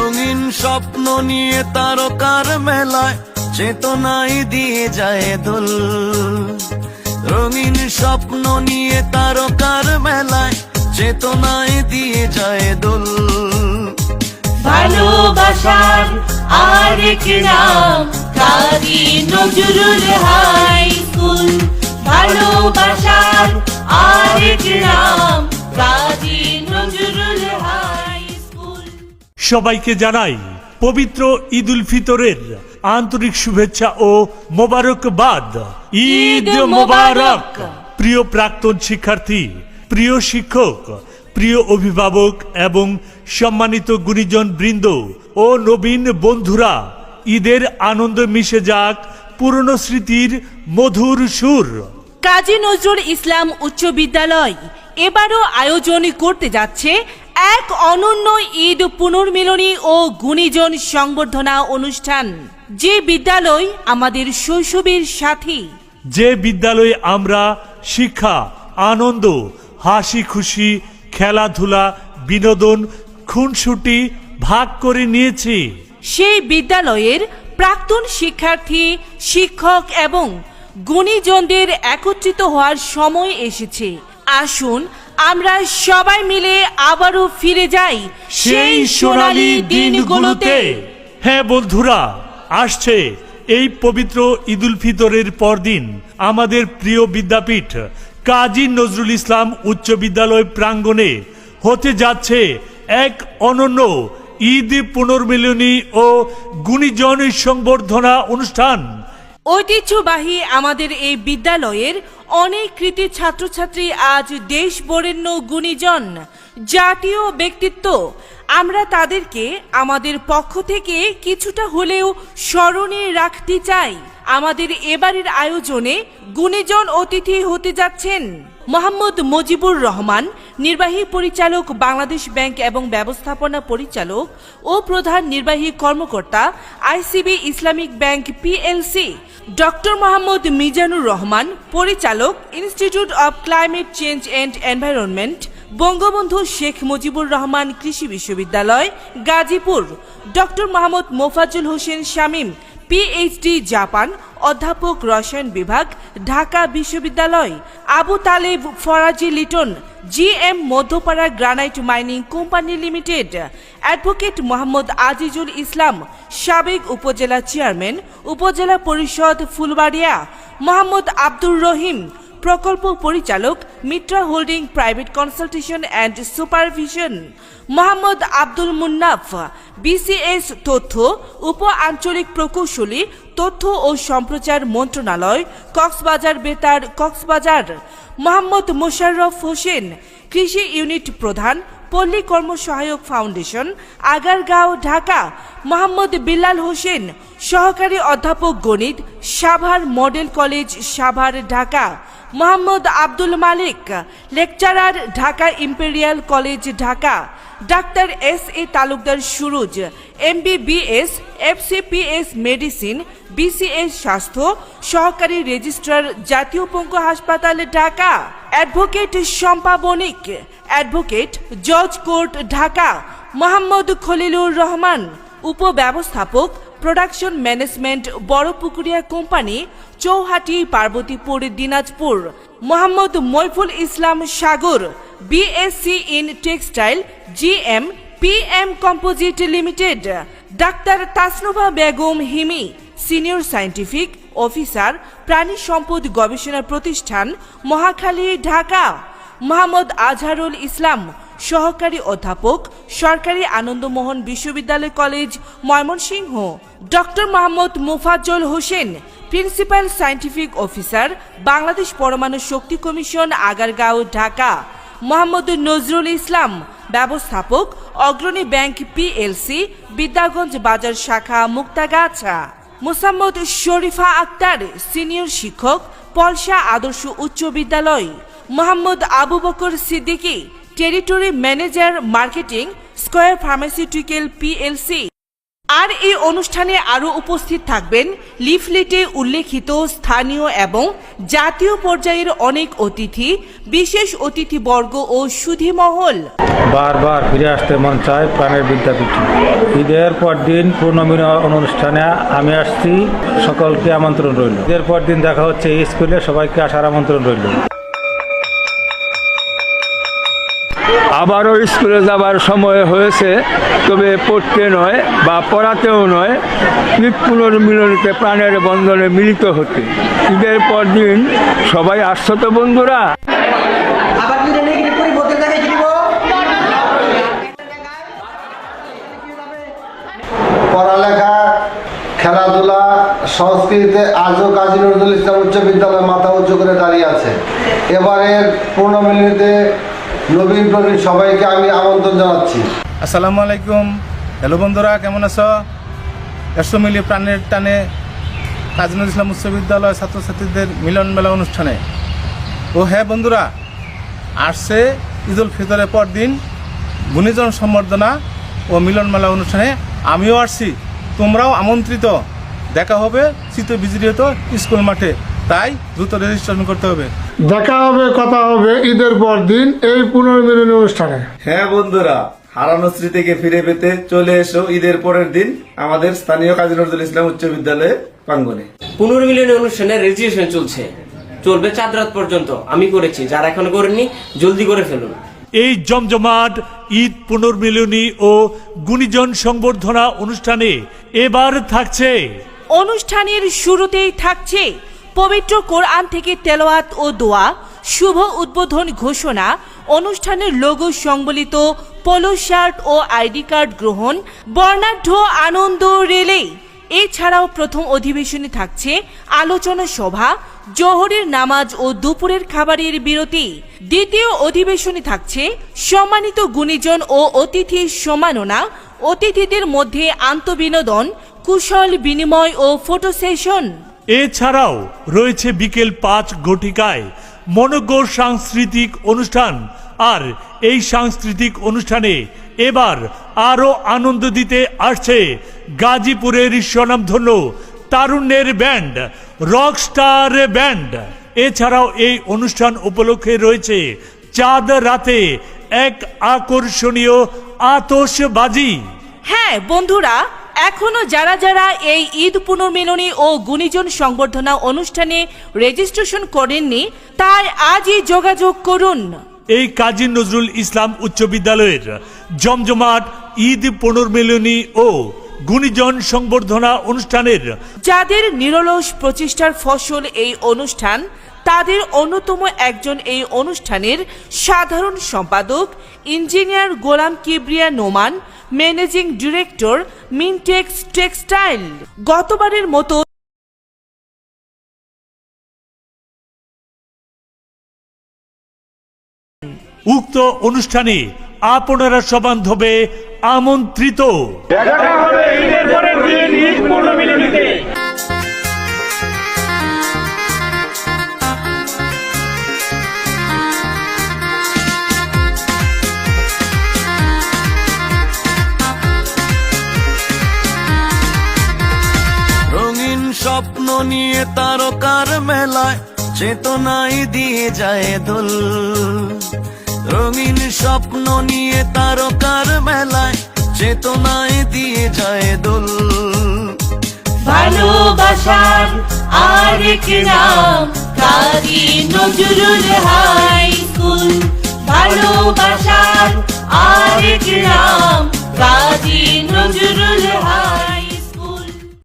রঙিন স্বপ্ন নিয়ে তারকার মেলায় চেতনায় দিয়ে যায় দোল। রঙিন স্বপ্ন নিয়ে তারকার মেলায় চেতনায় দিয়ে যায় দোল। ভালোবাসার আরেক নাম কাজী নজরুল হাই স্কুল। ভালোবাসার আরেক নাম কাজী নজরুল হাই স্কুল। সবাইকে জানাই পবিত্র ঈদ উল ফিতরের আন্তরিক শুভেচ্ছা ও মোবারকবাদ। ঈদ মোবারক। প্রিয় প্রাক্তন শিক্ষার্থী, প্রিয় শিক্ষক, প্রিয় অভিভাবক এবং সম্মানিত গুণীজন বৃন্দ ও নবীন বন্ধুরা, ঈদের আনন্দ মিশে যাক পুরনো স্মৃতির মধুর সুর। কাজী নজরুল ইসলাম উচ্চ বিদ্যালয় এবারও আয়োজন করতে যাচ্ছে এক অনন্য ঈদ পুনর্মিলনী ও গুণীজন সংবর্ধনা অনুষ্ঠান। যে বিদ্যালয় আমাদের শৈশবের সাথী, যে বিদ্যালয়ে আমরা শিক্ষা, আনন্দ, হাসি খুশি, খেলাধুলা, বিনোদন, খুনসুটি ভাগ করে নিয়েছি, সেই বিদ্যালয়ের প্রাক্তন শিক্ষার্থী, শিক্ষক এবং গুণীজনদের একত্রিত হওয়ার সময় এসেছে। আসুন আমরা সবাই মিলে আবারও ফিরে যাই সেই সোনালী দিনগুলোতে। হ্যাঁ বন্ধুরা, আসছে এই পবিত্র ঈদ উল ফিতরের পরদিন আমাদের প্রিয় বিদ্যাপীঠ কাজী নজরুল ইসলাম উচ্চ বিদ্যালয় প্রাঙ্গণে হতে যাচ্ছে এক অনন্য ঈদ পুনর্মিলনী ও গুণীজন সংবর্ধনা অনুষ্ঠান। ঐতিহ্যবাহী আমাদের এই বিদ্যালয়ের অনেক কৃতি ছাত্রছাত্রী আজ দেশ বরেণ্য গুণীজন, জাতীয় ব্যক্তিত্ব। আমরা তাদেরকে আমাদের পক্ষ থেকে কিছুটা হলেও স্মরণে রাখতে চাই। আমাদের এবারের আয়োজনে গুণীজন অতিথি হতে যাচ্ছেন মোহাম্মদ মুজিবুর রহমান, নির্বাহী পরিচালক বাংলাদেশ ব্যাংক এবং ব্যবস্থাপনা পরিচালক ও প্রধান নির্বাহী কর্মকর্তা ICB Islamic Bank PLC, doctor Mohammad Mizanur Rahman, পরিচালক Institute of Climate Change and Environment, Bangabandhu Sheikh Mujibur Rahman কৃষি বিশ্ববিদ্যালয় Gazipur, doctor Mohammad Mofazzal Hossain Shamim, PhD Japan, অধ্যাপক রসায়ন বিভাগ ঢাকা বিশ্ববিদ্যালয়, Abu Taleb Faraji Liton, GM Madhyapara Granite Mining Company Limited, advocate Mohammad Azizul Islam, সাবেক উপজেলা চেয়ারম্যান, উপজেলা পরিষদ ফুলবাড়িয়া, মোহাম্মদ আব্দুর রহিম, প্রকল্প পরিচালক Mitra holding private consultation and supervision, Mohammad Abdul Munnaf, BCS তথ্য উপ আঞ্চলিক প্রকৌশলী, তথ্য ও সম্প্রচার মন্ত্রণালয়, কক্সবাজার বেতার কক্সবাজার, মোহাম্মদ মোশাররফ হোসেন, কৃষি ইউনিট প্রধান, পল্লী কর্মসহায়ক ফাউন্ডেশন, আগারগাঁও ঢাকা, মোহাম্মদ বিল্লাল হোসেন, সহকারী অধ্যাপক গণিত, Savar Model College Savar Dhaka, Mohammad Abdul Malik, lecturer Dhaka Imperial College Dhaka, ডাক্তার এস.এ. Talukdar Suruj, MBBS, FCPS medicine, BCS স্বাস্থ্য, সহকারী রেজিস্ট্রার জাতীয় পঙ্গু হাসপাতাল ঢাকা, অ্যাডভোকেট শম্পা বণিক, অ্যাডভোকেট জজ কোর্ট ঢাকা, মোহাম্মদ খলিলুর রহমান, উপব্যবস্থাপক production management Barapukuria company, Chowhati Parbatipur Dinajpur, Mohammad Moiful Islam Sagar, BSc in textile, GM PM composite limited, doctor Tasnuva Begum হিমি, senior scientific officer প্রাণী সম্পদ গবেষণা প্রতিষ্ঠান মহাখালী ঢাকা, মোহাম্মদ আজহারুল ইসলাম, সহকারী অধ্যাপক সরকারি আনন্দমোহন বিশ্ববিদ্যালয় college Mymensingh, doctor Mohammad Mofazzal Hossain, principal scientific officer Bangladesh পরমাণু শক্তি কমিশন আগারগাঁও ঢাকা, মোহাম্মদ নজরুল ইসলাম, ব্যবস্থাপক অগ্রণী ব্যাংক পিএলসি বিদ্যাগঞ্জ বাজার শাখা মুক্তাগাছা, মোসাম্মদ শরীফা আক্তার, সিনিয়র শিক্ষক পলসা আদর্শ উচ্চ বিদ্যালয়, Mohammad Abu Bakar Siddiqui, territory manager marketing Square Pharmaceutical PLC. আর এই অনুষ্ঠানে আরও উপস্থিত থাকবেন লিফলেটে উল্লেখিত স্থানীয় এবং জাতীয় পর্যায়ের অনেক অতিথি, বিশেষ অতিথিবর্গ ও সুধীমহল। বারবার ফিরে আসতে মন চায় প্রাণের বিদ্যাপীঠে। ঈদের পর দিন পূর্ণমিলন অনুষ্ঠানে আমি আসছি, সকলকে আমন্ত্রণ রইল। ঈদের পর দিন দেখা হচ্ছে এই স্কুলে, সবাইকে আসার আমন্ত্রণ রইল। আবারও স্কুলে যাবার সময় হয়েছে, তবে পড়তে নয় বা পড়াতেও নয়, ঈদ পুনর্মিলনীতে প্রাণের বন্ধনে মিলিত হতে। ঈদের পর দিন সবাই আসছো তো বন্ধুরা? পড়ালেখা, খেলাধুলা, সংস্কৃতিতে আজও কাজী নজরুল ইসলাম উচ্চ বিদ্যালয় মাথা উঁচু করে দাঁড়িয়ে আছে। এবারের পূর্ণমিলনীতে নবীন প্রবীণ সবাইকে আমি আমন্ত্রণ জানাচ্ছি। আসসালামু আলাইকুম। হ্যালো বন্ধুরা, কেমন আছো? একশো মিলিয়ে প্রাণের টানে কাজী নজরুল ইসলাম উচ্চ বিদ্যালয় ছাত্রছাত্রীদের মিলন মেলা অনুষ্ঠানে। ও হ্যাঁ বন্ধুরা, আসছে ঈদ উল ফিতরের পর দিন গুণীজন সম্বর্ধনা ও মিলন মেলা অনুষ্ঠানে। আমিও আসছি, তোমরাও আমন্ত্রিত। দেখা হবে শীত বিজড়িত স্কুল মাঠে, তাই দ্রুত রেজিস্ট্রেশন করতে হবে। দেখা হবে, কথা হবে ঈদের পর দিন এই পুনর্মিলনী অনুষ্ঠানে। হ্যাঁ বন্ধুরা, হারানো স্মৃতিকে ফিরে পেতে চলে এসো ঈদের পরের দিন আমাদের স্থানীয় কাজী নজরুল ইসলাম উচ্চ বিদ্যালয়ে প্রাঙ্গণে। পুনর্মিলনী অনুষ্ঠানে রেজিস্ট্রেশন চলবে 4 রাত পর্যন্ত। আমি করেছি, যারা এখনো করেননি জলদি করে ফেলুন। এই জমজমাট ঈদ পুনর্মিলনী ও গুণীজন সংবর্ধনা অনুষ্ঠানে এবার থাকছে, অনুষ্ঠানের শুরুতেই থাকছে পবিত্র কোরআন থেকে তেলাওয়াত ও দোয়া, শুভ উদ্বোধন ঘোষণা, অনুষ্ঠানের লোগো সংবলিত পোলো শার্ট ও আইডি কার্ড গ্রহণ, বর্ণাঢ্য আনন্দ রেলে। এছাড়াও প্রথম অধিবেশনে থাকছে আলোচনা সভা, জোহরের নামাজ ও দুপুরের খাবারের বিরতি। দ্বিতীয় অধিবেশনে থাকছে সম্মানিত গুণীজন ও অতিথি সম্মাননা, অতিথিদের মধ্যে আন্তঃবিনোদন, কুশল বিনিময় ও ফটো সেশন। এছাড়াও রয়েছে বিকেল 5 ঘটিকায় মনোজ্ঞ সাংস্কৃতিক অনুষ্ঠান। আর এই সাংস্কৃতিক অনুষ্ঠানে এবার আরো আনন্দ দিতে আসছে গাজীপুরের স্বনামধন্য তারুণ্যের ব্যান্ড রকস্টার ব্যান্ড। এছাড়াও এই অনুষ্ঠান উপলক্ষে রয়েছে চাঁদ রাতে এক আকর্ষণীয় আতশবাজি। হ্যাঁ বন্ধুরা, এখনো যারা যারা এই ঈদ পুনর্মিলনী ও গুণীজন সংবর্ধনা অনুষ্ঠানে রেজিস্ট্রেশন করেননি, তাই আজই যোগাযোগ করুন। এই কাজী নজরুল ইসলাম উচ্চ বিদ্যালয়ের জমজমাট ঈদ পুনর্মিলনী ও গুণীজন সংবর্ধনা অনুষ্ঠানের যাদের নিরলস প্রচেষ্টার ফসল এই অনুষ্ঠান, তাদের অন্যতম একজন এই অনুষ্ঠানের সাধারণ সম্পাদক engineer Golam Kibria Noman, managing director Mintex textile. গতবারের মতো উক্ত অনুষ্ঠানে আপনারা সবান্ধবে আমন্ত্রিত। রঙিন স্বপ্ন নিয়ে তারকার মেলায় চেতনায় দিয়ে যায় দোল। রঙিন স্বপ্ন নিয়ে তারকার মেলায় চেতনায় দিয়ে যায় দোল। ভালোবাসার আরেক নাম কাজী নজরুল হাই স্কুল, ভালোবাসার আরেক নাম